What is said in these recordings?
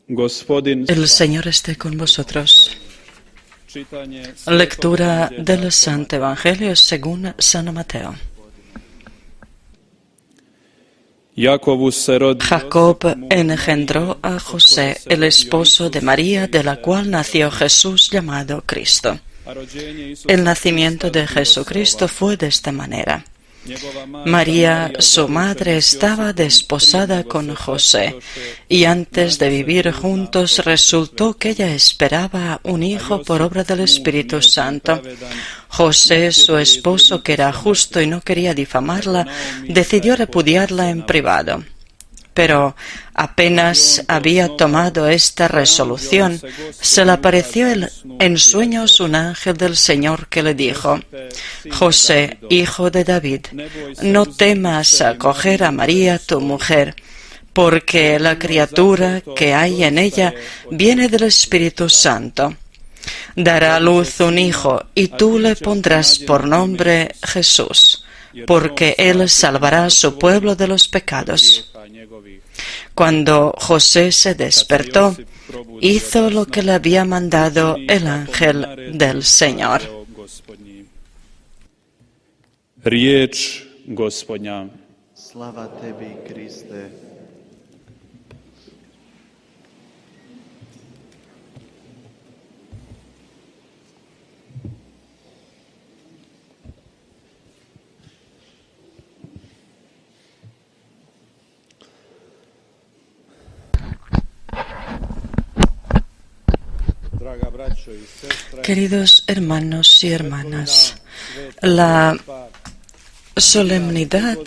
El Señor esté con vosotros. Lectura del Santo Evangelio según San Mateo. Jacob engendró a José, el esposo de María, de la cual nació Jesús llamado Cristo. El nacimiento de Jesucristo fue de esta manera. María, su madre, estaba desposada con José, y antes de vivir juntos resultó que ella esperaba un hijo por obra del Espíritu Santo. José, su esposo, que era justo y no quería difamarla, decidió repudiarla en privado. Pero apenas había tomado esta resolución, se le apareció en sueños un ángel del Señor que le dijo: José, hijo de David, no temas acoger a María tu mujer, porque la criatura que hay en ella viene del Espíritu Santo. Dará a luz un hijo, y tú le pondrás por nombre Jesús, porque él salvará a su pueblo de los pecados. Cuando José se despertó, hizo lo que le había mandado el ángel del Señor. Riječ Gospodnja. Slava tebi, Kriste. Queridos hermanos y hermanas, la solemnidad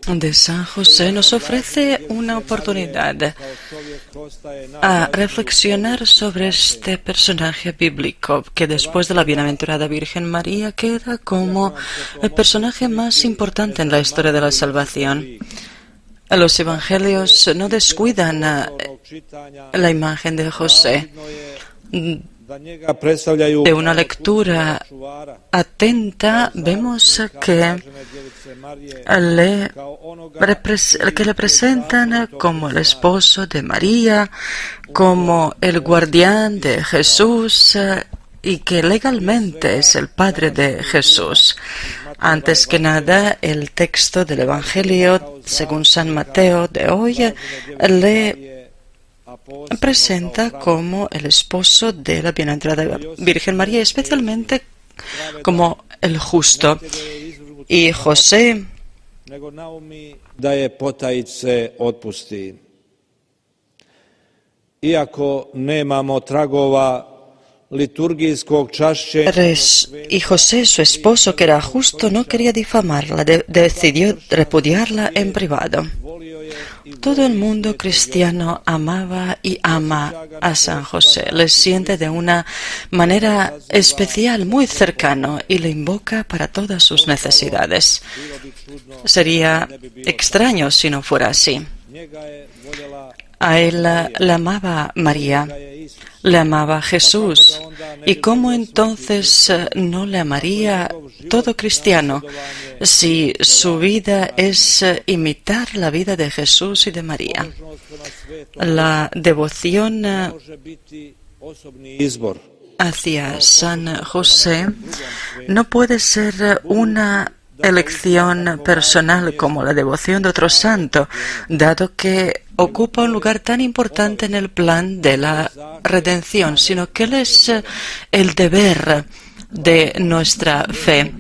de San José nos ofrece una oportunidad a reflexionar sobre este personaje bíblico que después de la bienaventurada Virgen María queda como el personaje más importante en la historia de la salvación. Los evangelios no descuidan la imagen de José. De una lectura atenta vemos que le presentan como el esposo de María, como el guardián de Jesús y que legalmente es el padre de Jesús. Antes que nada, el texto del Evangelio, según San Mateo de hoy, le presenta como el esposo de la bienaventurada Virgen María, especialmente como el justo. Y José y José, su esposo, que era justo, no quería difamarla, decidió repudiarla en privado. Todo el mundo cristiano amaba y ama a San José. Le siente de una manera especial, muy cercano, y le invoca para todas sus necesidades. Sería extraño si no fuera así. A él le amaba María, le amaba Jesús. ¿Y cómo entonces no le amaría todo cristiano si su vida es imitar la vida de Jesús y de María? La devoción hacia San José no puede ser una elección personal como la devoción de otro santo, dado que ocupa un lugar tan importante en el plan de la redención, sino que él es el deber de nuestra fe.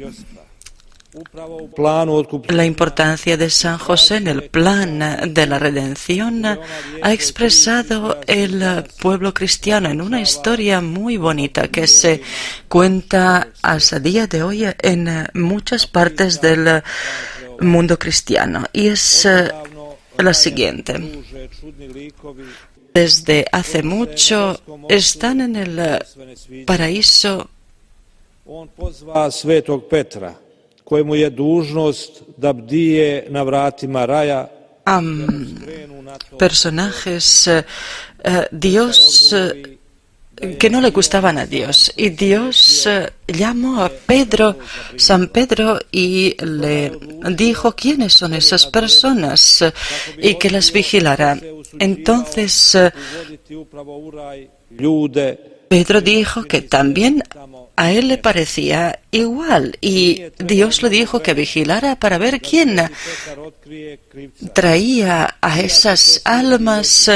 La importancia de San José en el plan de la redención ha expresado el pueblo cristiano en una historia muy bonita que se cuenta hasta el día de hoy en muchas partes del mundo cristiano. Y es la siguiente. Desde hace mucho están en el paraíso kojemu je dužnost da bdije na vratima raja. Personajes, Dios que no le gustaban a Dios. Y Dios llamó a Pedro, San Pedro, y le dijo quiénes son esas personas y que las vigilara. Entonces Pedro dijo que también a él le parecía igual, y Dios le dijo que vigilara para ver quién traía a esas almas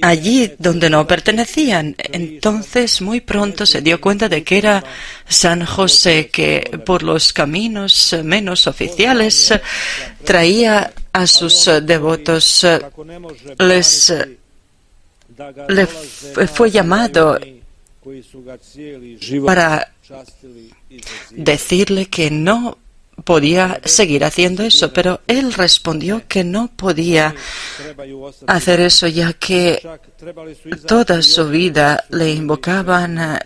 allí donde no pertenecían. Entonces muy pronto se dio cuenta de que era San José, que por los caminos menos oficiales traía a sus devotos. Le fue llamado para decirle que no podía seguir haciendo eso, pero él respondió que no podía hacer eso, ya que toda su vida le invocaban,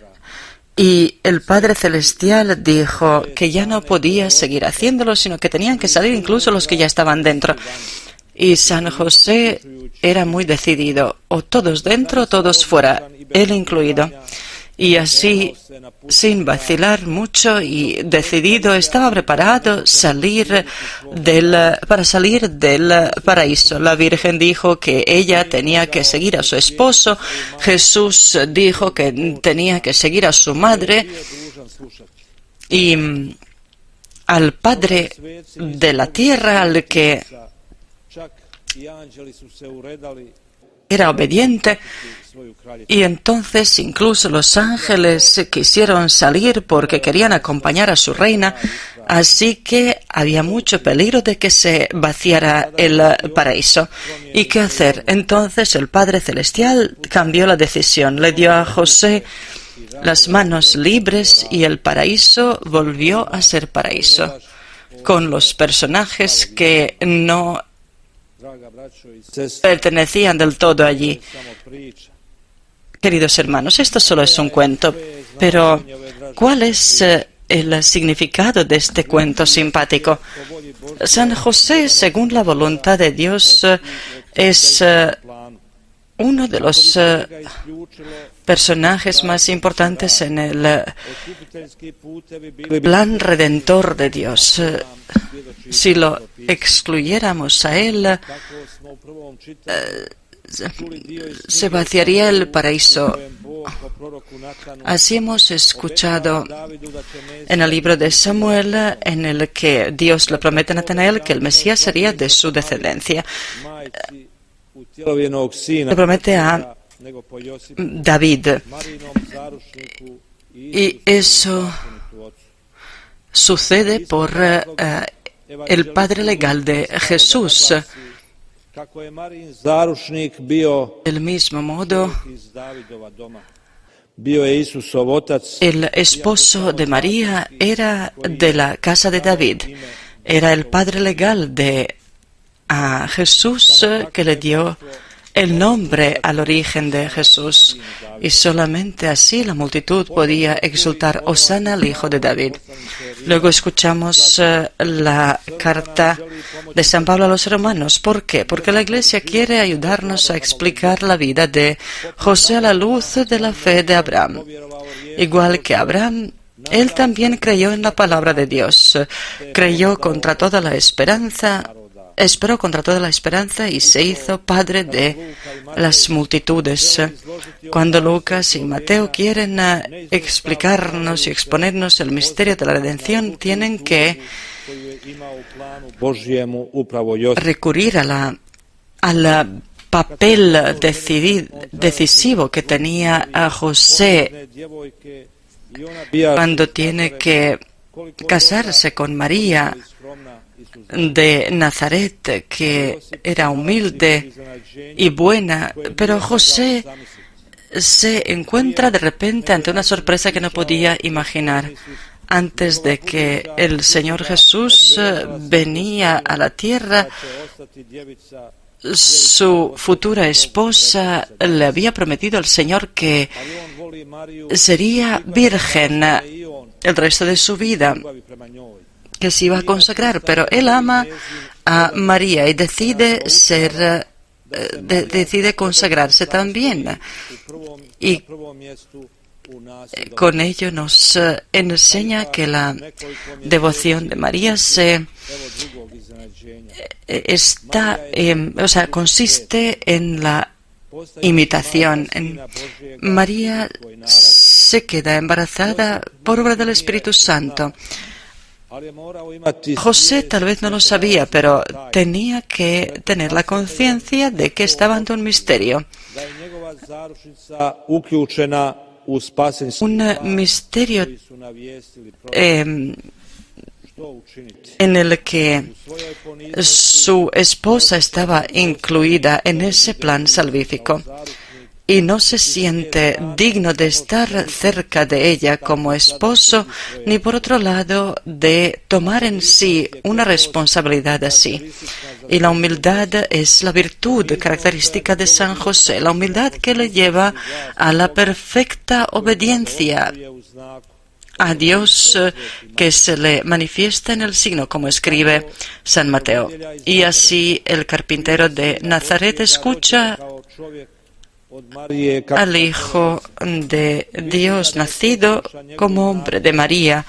y el Padre Celestial dijo que ya no podía seguir haciéndolo, sino que tenían que salir incluso los que ya estaban dentro. Y San José era muy decidido, o todos dentro o todos fuera, él incluido. Y así, sin vacilar mucho y decidido, estaba preparado para salir del paraíso. La Virgen dijo que ella tenía que seguir a su esposo. Jesús dijo que tenía que seguir a su madre. Y al Padre de la tierra, al que era obediente, y entonces incluso los ángeles quisieron salir porque querían acompañar a su reina, así que había mucho peligro de que se vaciara el paraíso. ¿Y qué hacer? Entonces el Padre Celestial cambió la decisión, le dio a José las manos libres y el paraíso volvió a ser paraíso, con los personajes que no pertenecían del todo allí. Queridos hermanos, esto solo es un cuento, pero ¿cuál es el significado de este cuento simpático? San José, según la voluntad de Dios, es uno de los personajes más importantes en el plan redentor de Dios. Si lo excluyéramos a él, se vaciaría el paraíso. Así hemos escuchado en el libro de Samuel, en el que Dios le promete a Natanael que el Mesías sería de su descendencia. Le promete a David. Y eso sucede por el padre legal de Jesús. Del mismo modo, el esposo de María era de la casa de David. Era el padre legal de Jesús, que le dio el nombre al origen de Jesús. Y solamente así la multitud podía exultar: Hosana al Hijo de David. Luego escuchamos la carta de San Pablo a los romanos. ¿Por qué? Porque la Iglesia quiere ayudarnos a explicar la vida de José a la luz de la fe de Abraham. Igual que Abraham, él también creyó en la palabra de Dios. Creyó contra toda la esperanza. Esperó contra toda la esperanza y se hizo padre de las multitudes. Cuando Lucas y Mateo quieren explicarnos y exponernos el misterio de la redención, tienen que recurrir al papel decisivo que tenía a José cuando tiene que casarse con María de Nazaret, que era humilde y buena, pero José se encuentra de repente ante una sorpresa que no podía imaginar. Antes de que el Señor Jesús venía a la tierra, su futura esposa le había prometido al Señor que sería virgen el resto de su vida, que se iba a consagrar, pero él ama a María y decide ser decide consagrarse también. Y con ello nos enseña que la devoción de María consiste en la imitación. María se queda embarazada por obra del Espíritu Santo. José tal vez no lo sabía, pero tenía que tener la conciencia de que estaba ante un misterio. Un misterio en el que su esposa estaba incluida en ese plan salvífico y no se siente digno de estar cerca de ella como esposo, ni por otro lado de tomar en sí una responsabilidad así. Y la humildad es la virtud característica de San José, la humildad que le lleva a la perfecta obediencia a Dios que se le manifiesta en el signo, como escribe San Mateo. Y así el carpintero de Nazaret escucha al Hijo de Dios nacido como hombre de María.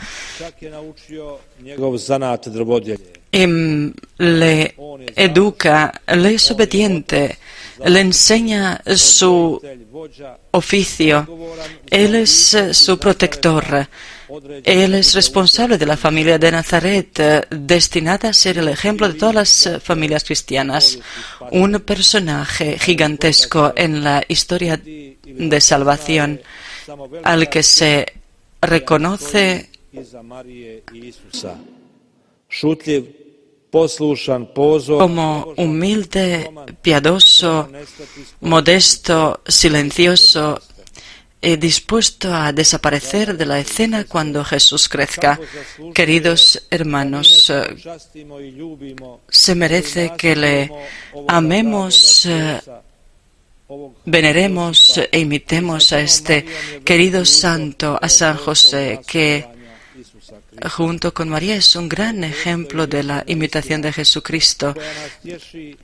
Le educa, le es obediente, le enseña su oficio. Él es su protector. Él es responsable de la familia de Nazaret, destinada a ser el ejemplo de todas las familias cristianas. Un personaje gigantesco en la historia de salvación al que se reconoce como humilde, piadoso, modesto, silencioso, dispuesto a desaparecer de la escena cuando Jesús crezca. Queridos hermanos, se merece que le amemos, veneremos e imitemos a este querido santo, a San José, que junto con María es un gran ejemplo de la imitación de Jesucristo.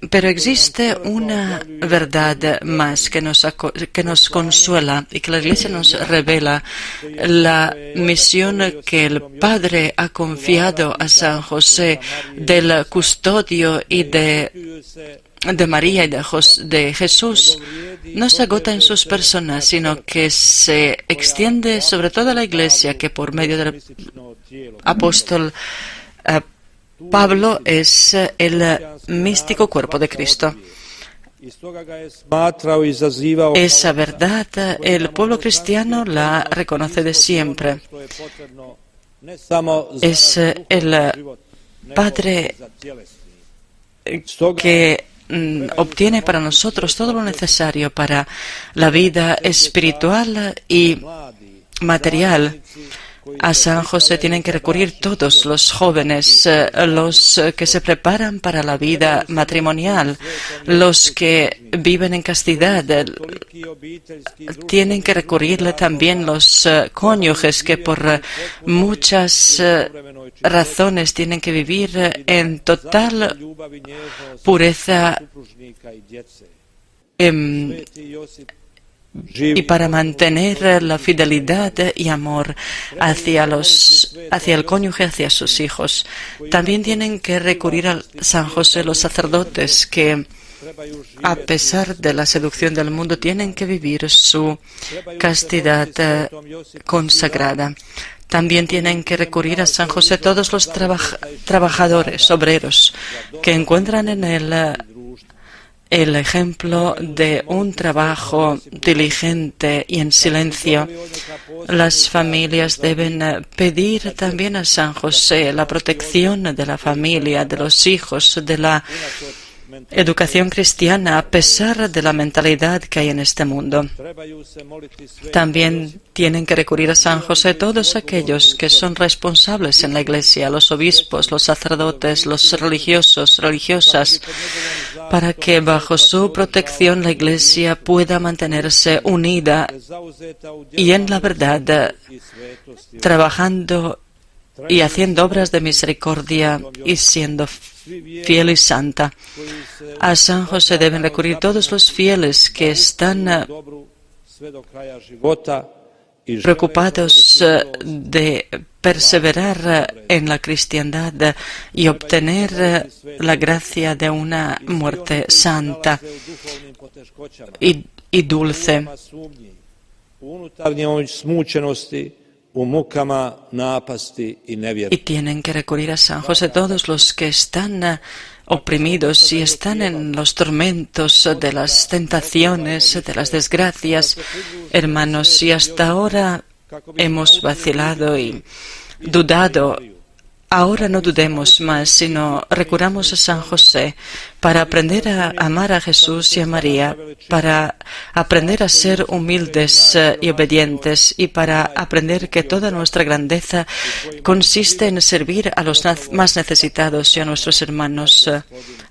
Pero existe una verdad más que nos consuela y que la Iglesia nos revela: la misión que el Padre ha confiado a San José del custodio y de María y de Jesús no se agota en sus personas, sino que se extiende sobre toda la Iglesia, que por medio del apóstol Pablo es el místico cuerpo de Cristo. Esa verdad el pueblo cristiano la reconoce de siempre. Es el Padre que obtiene para nosotros todo lo necesario para la vida espiritual y material. A San José tienen que recurrir todos los jóvenes, los que se preparan para la vida matrimonial, los que viven en castidad. Tienen que recurrirle también los cónyuges que por muchas razones tienen que vivir en total pureza y para mantener la fidelidad y amor hacia el cónyuge, hacia sus hijos. También tienen que recurrir a San José los sacerdotes que, a pesar de la seducción del mundo, tienen que vivir su castidad consagrada. También tienen que recurrir a San José todos los trabajadores, obreros, que encuentran en él el ejemplo de un trabajo diligente y en silencio. Las familias deben pedir también a San José la protección de la familia, de los hijos, de la educación cristiana, a pesar de la mentalidad que hay en este mundo. También tienen que recurrir a San José todos aquellos que son responsables en la Iglesia, los obispos, los sacerdotes, los religiosos, religiosas, para que bajo su protección la Iglesia pueda mantenerse unida y en la verdad, trabajando y haciendo obras de misericordia y siendo fiel y santa. A San José deben recurrir todos los fieles que están preocupados de perseverar en la cristiandad y obtener la gracia de una muerte santa y dulce. Y tienen que recurrir a San José todos los que están oprimidos y están en los tormentos de las tentaciones, de las desgracias. Hermanos, si hasta ahora hemos vacilado y dudado, ahora no dudemos más, sino recurramos a San José para aprender a amar a Jesús y a María, para aprender a ser humildes y obedientes y para aprender que toda nuestra grandeza consiste en servir a los más necesitados y a nuestros hermanos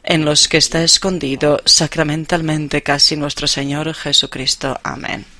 en los que está escondido sacramentalmente casi nuestro Señor Jesucristo. Amén.